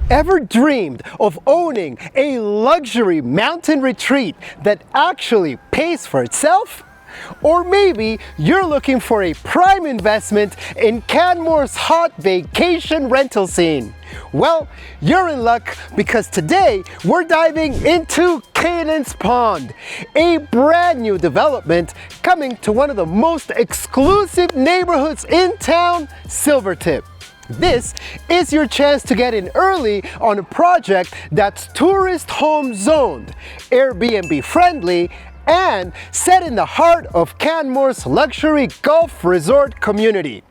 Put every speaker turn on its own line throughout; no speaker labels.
Ever dreamed of owning a luxury mountain retreat that actually pays for itself? Or maybe you're looking for a prime investment in Canmore's hot vacation rental scene. Well, you're in luck because today we're diving into Cadence Pond, a brand new development coming to one of the most exclusive neighborhoods in town, Silvertip. This is your chance to get in early on a project that's tourist home zoned, Airbnb-friendly, and set in the heart of Canmore's luxury golf resort community.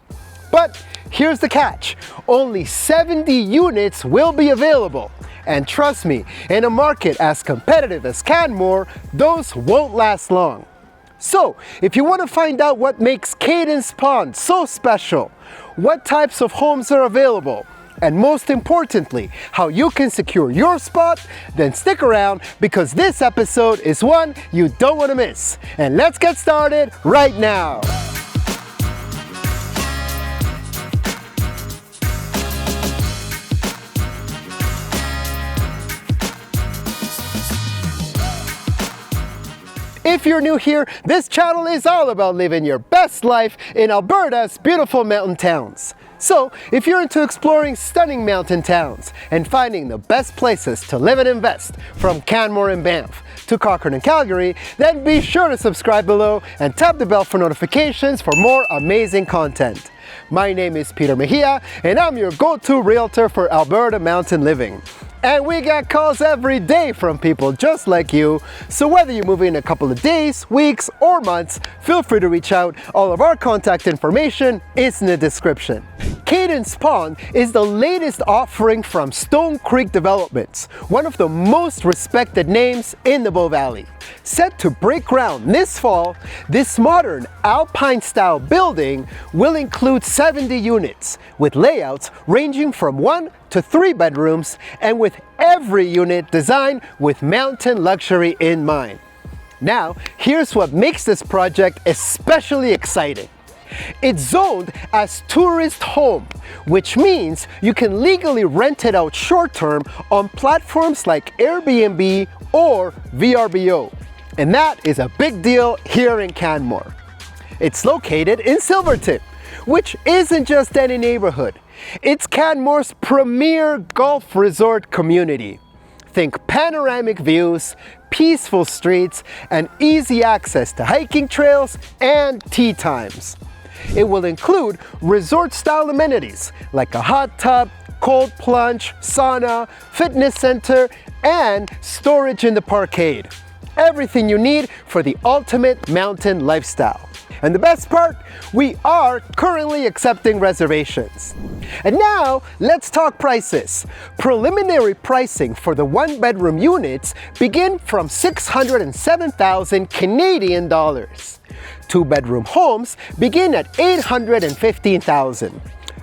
But here's the catch, only 70 units will be available. And trust me, in a market as competitive as Canmore, those won't last long. So, if you want to find out what makes Cadence Pond so special, what types of homes are available, and most importantly, how you can secure your spot, then stick around because this episode is one you don't want to miss. And let's get started right now. If you're new here, this channel is all about living your best life in Alberta's beautiful mountain towns. So, if you're into exploring stunning mountain towns and finding the best places to live and invest, from Canmore and Banff to Cochrane and Calgary, then be sure to subscribe below and tap the bell for notifications for more amazing content. My name is Peter Mejia, and I'm your go-to realtor for Alberta Mountain Living. And we get calls every day from people just like you, so whether you move in a couple of days, weeks, or months, feel free to reach out. All of our contact information is in the description. Cadence Pond is the latest offering from Stone Creek Developments, one of the most respected names in the Bow Valley. Set to break ground this fall, this modern alpine-style building will include 70 units, with layouts ranging from 1 to 3 bedrooms, and with every unit designed with mountain luxury in mind. Now, here's what makes this project especially exciting. It's zoned as tourist home, which means you can legally rent it out short-term on platforms like Airbnb or VRBO. And that is a big deal here in Canmore. It's located in Silvertip, which isn't just any neighborhood. It's Canmore's premier golf resort community. Think panoramic views, peaceful streets, and easy access to hiking trails and tee times. It will include resort-style amenities like a hot tub, cold plunge, sauna, fitness center, and storage in the parkade. Everything you need for the ultimate mountain lifestyle. And the best part, we are currently accepting reservations. And now, let's talk prices. Preliminary pricing for the one-bedroom units begin from 607,000 Canadian dollars. Two-bedroom homes begin at 815,000.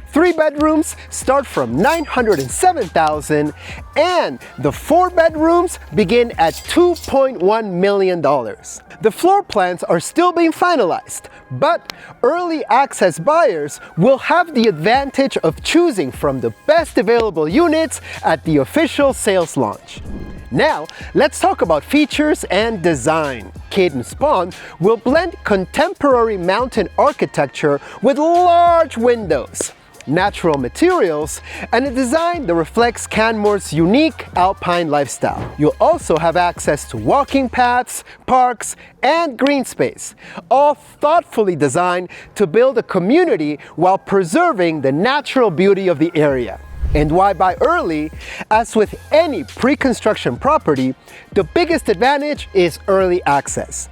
3 bedrooms start from 907,000, and the 4 bedrooms begin at $2.1 million. The floor plans are still being finalized, but early access buyers will have the advantage of choosing from the best available units at the official sales launch. Now, let's talk about features and design. Cadence Pond will blend contemporary mountain architecture with large windows, natural materials, and a design that reflects Canmore's unique alpine lifestyle. You'll also have access to walking paths, parks, and green space, all thoughtfully designed to build a community while preserving the natural beauty of the area. And why buy early? As with any pre-construction property, the biggest advantage is early access.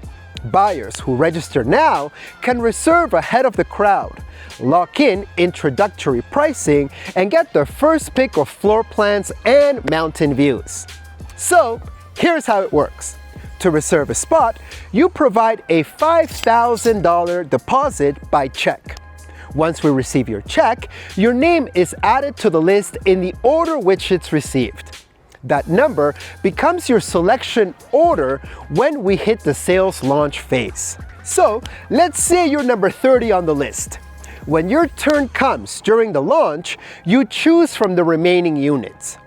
Buyers who register now can reserve ahead of the crowd, lock in introductory pricing, and get their first pick of floor plans and mountain views. So, here's how it works. To reserve a spot, you provide a $5,000 deposit by check. Once we receive your check, your name is added to the list in the order which it's received. That number becomes your selection order when we hit the sales launch phase. So, let's say you're number 30 on the list. When your turn comes during the launch, you choose from the remaining units.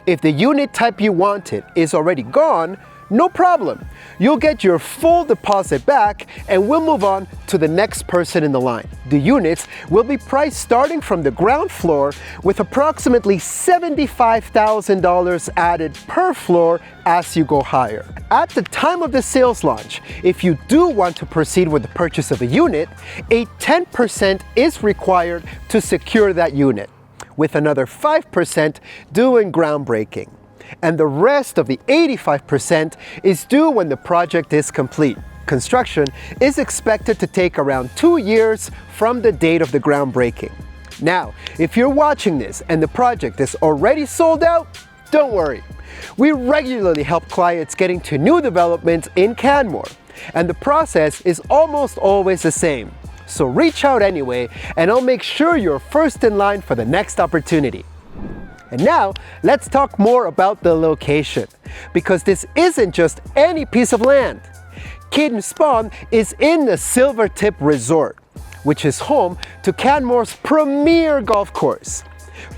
If the unit type you wanted is already gone, no problem. You'll get your full deposit back and we'll move on to the next person in the line. The units will be priced starting from the ground floor with approximately $75,000 added per floor as you go higher. At the time of the sales launch, if you do want to proceed with the purchase of a unit, a 10% is required to secure that unit, with another 5% due in groundbreaking. And the rest of the 85% is due when the project is complete. Construction is expected to take around 2 years from the date of the groundbreaking. Now, if you're watching this and the project is already sold out, don't worry. We regularly help clients get into new developments in Canmore, and the process is almost always the same. So reach out anyway, and I'll make sure you're first in line for the next opportunity. And now, let's talk more about the location, because this isn't just any piece of land. Cadence Pond is in the Silvertip Resort, which is home to Canmore's premier golf course.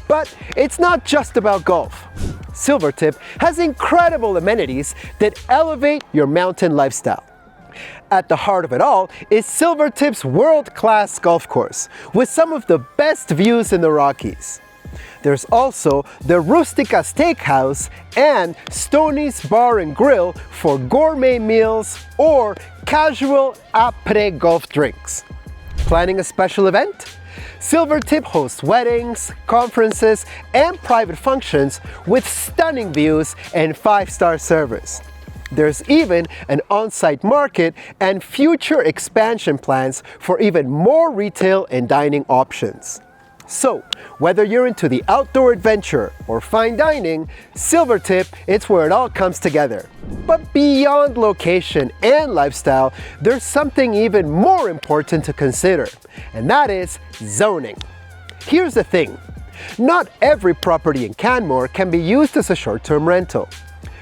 But it's not just about golf. Silvertip has incredible amenities that elevate your mountain lifestyle. At the heart of it all is Silvertip's world-class golf course, with some of the best views in the Rockies. There's also the Rustica Steakhouse and Stoney's Bar and Grill for gourmet meals or casual après golf drinks. Planning a special event? Silvertip hosts weddings, conferences, and private functions with stunning views and 5-star service. There's even an on-site market and future expansion plans for even more retail and dining options. So, whether you're into the outdoor adventure or fine dining, Silvertip, it's where it all comes together. But beyond location and lifestyle, there's something even more important to consider, and that is zoning. Here's the thing, not every property in Canmore can be used as a short-term rental.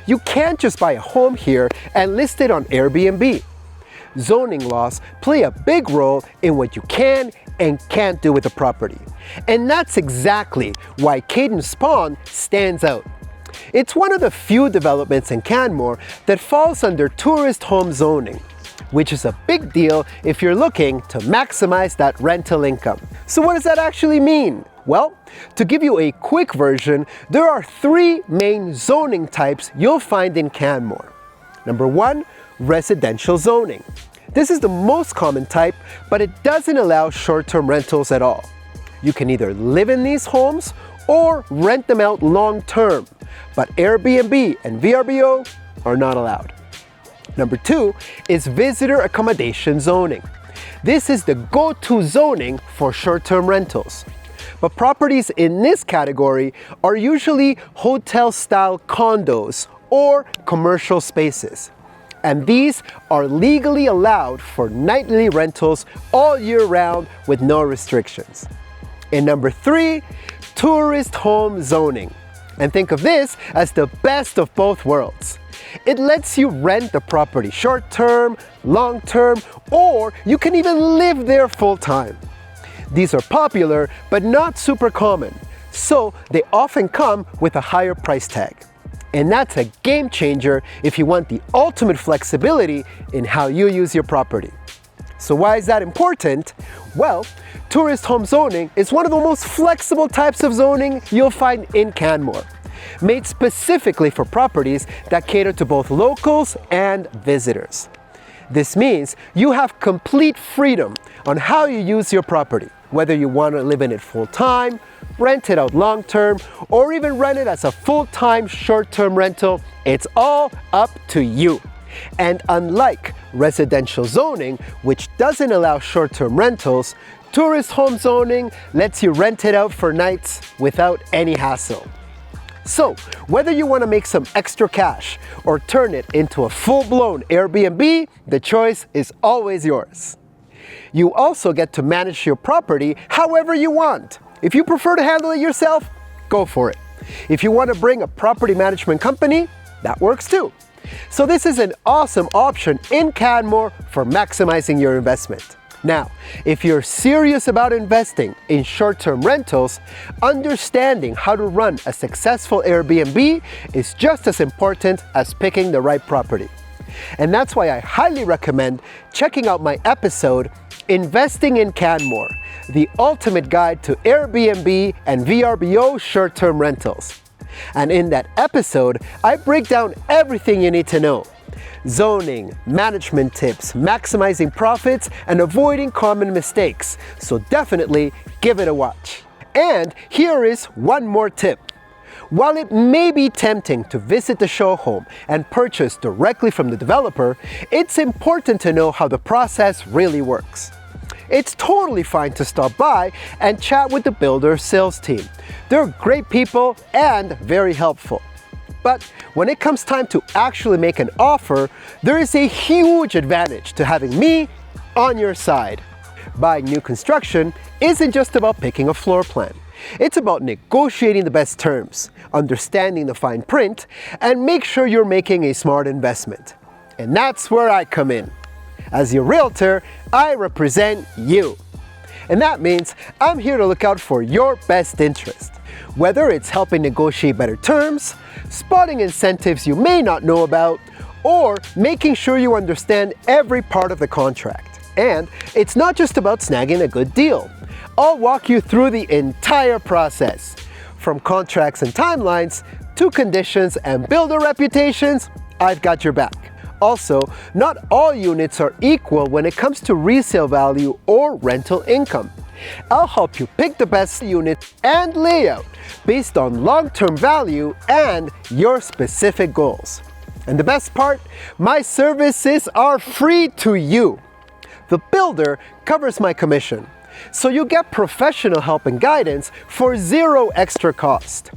You can't just buy a home here and list it on Airbnb. Zoning laws play a big role in what you can and can't do with a property. And that's exactly why Cadence Pond stands out. It's one of the few developments in Canmore that falls under tourist home zoning, which is a big deal if you're looking to maximize that rental income. So what does that actually mean? Well, to give you a quick version, there are 3 main zoning types you'll find in Canmore. Number 1, residential zoning. This is the most common type, but it doesn't allow short-term rentals at all. You can either live in these homes or rent them out long-term, but Airbnb and VRBO are not allowed. Number 2 is visitor accommodation zoning. This is the go-to zoning for short-term rentals. But properties in this category are usually hotel-style condos or commercial spaces. And these are legally allowed for nightly rentals all year round with no restrictions. And number 3, tourist home zoning. And think of this as the best of both worlds. It lets you rent the property short-term, long-term, or you can even live there full-time. These are popular, but not super common, so they often come with a higher price tag. And that's a game changer if you want the ultimate flexibility in how you use your property. So why is that important? Well, tourist home zoning is one of the most flexible types of zoning you'll find in Canmore, made specifically for properties that cater to both locals and visitors. This means you have complete freedom on how you use your property, whether you want to live in it full-time, rent it out long-term, or even rent it as a full-time short-term rental. It's all up to you. And unlike residential zoning, which doesn't allow short-term rentals, tourist home zoning lets you rent it out for nights without any hassle. So, whether you want to make some extra cash or turn it into a full-blown Airbnb, the choice is always yours. You also get to manage your property however you want. If you prefer to handle it yourself, go for it. If you want to bring a property management company, that works too. So this is an awesome option in Canmore for maximizing your investment. Now, if you're serious about investing in short-term rentals, understanding how to run a successful Airbnb is just as important as picking the right property. And that's why I highly recommend checking out my episode, Investing in Canmore, the ultimate guide to Airbnb and VRBO short-term rentals. And in that episode, I break down everything you need to know. Zoning, management tips, maximizing profits, and avoiding common mistakes. So definitely give it a watch. And here is one more tip. While it may be tempting to visit the show home and purchase directly from the developer, it's important to know how the process really works. It's totally fine to stop by and chat with the builder sales team. They're great people and very helpful. But when it comes time to actually make an offer, there is a huge advantage to having me on your side. Buying new construction isn't just about picking a floor plan. It's about negotiating the best terms, understanding the fine print, and make sure you're making a smart investment. And that's where I come in. As your realtor, I represent you. And that means I'm here to look out for your best interest. Whether it's helping negotiate better terms, spotting incentives you may not know about, or making sure you understand every part of the contract. And it's not just about snagging a good deal. I'll walk you through the entire process. From contracts and timelines to conditions and builder reputations, I've got your back. Also, not all units are equal when it comes to resale value or rental income. I'll help you pick the best unit and layout based on long-term value and your specific goals. And the best part, my services are free to you. The builder covers my commission, so you get professional help and guidance for zero extra cost,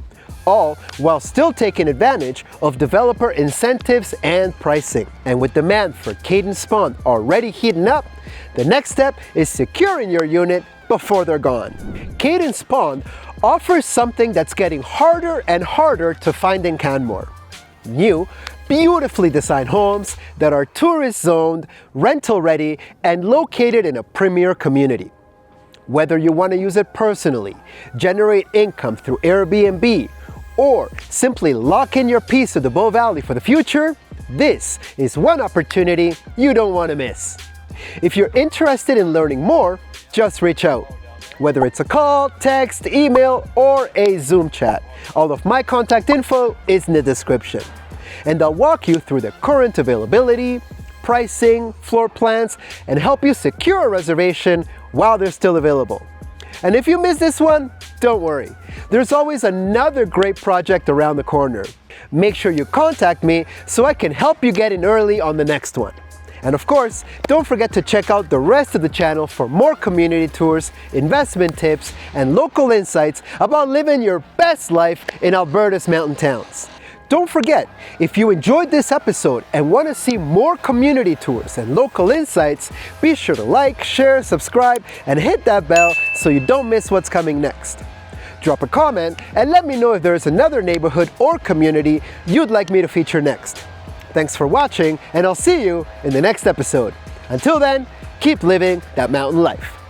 all while still taking advantage of developer incentives and pricing. And with demand for Cadence Pond already heating up, the next step is securing your unit before they're gone. Cadence Pond offers something that's getting harder and harder to find in Canmore. New, beautifully designed homes that are tourist zoned, rental ready, and located in a premier community. Whether you want to use it personally, generate income through Airbnb, or simply lock in your piece of the Bow Valley for the future, this is one opportunity you don't want to miss. If you're interested in learning more, just reach out. Whether it's a call, text, email, or a Zoom chat, all of my contact info is in the description. And I'll walk you through the current availability, pricing, floor plans, and help you secure a reservation while they're still available. And if you miss this one, don't worry. There's always another great project around the corner. Make sure you contact me so I can help you get in early on the next one. And of course, don't forget to check out the rest of the channel for more community tours, investment tips, and local insights about living your best life in Alberta's mountain towns. Don't forget, if you enjoyed this episode and want to see more community tours and local insights, be sure to like, share, subscribe, and hit that bell so you don't miss what's coming next. Drop a comment and let me know if there's another neighborhood or community you'd like me to feature next. Thanks for watching, and I'll see you in the next episode. Until then, keep living that mountain life.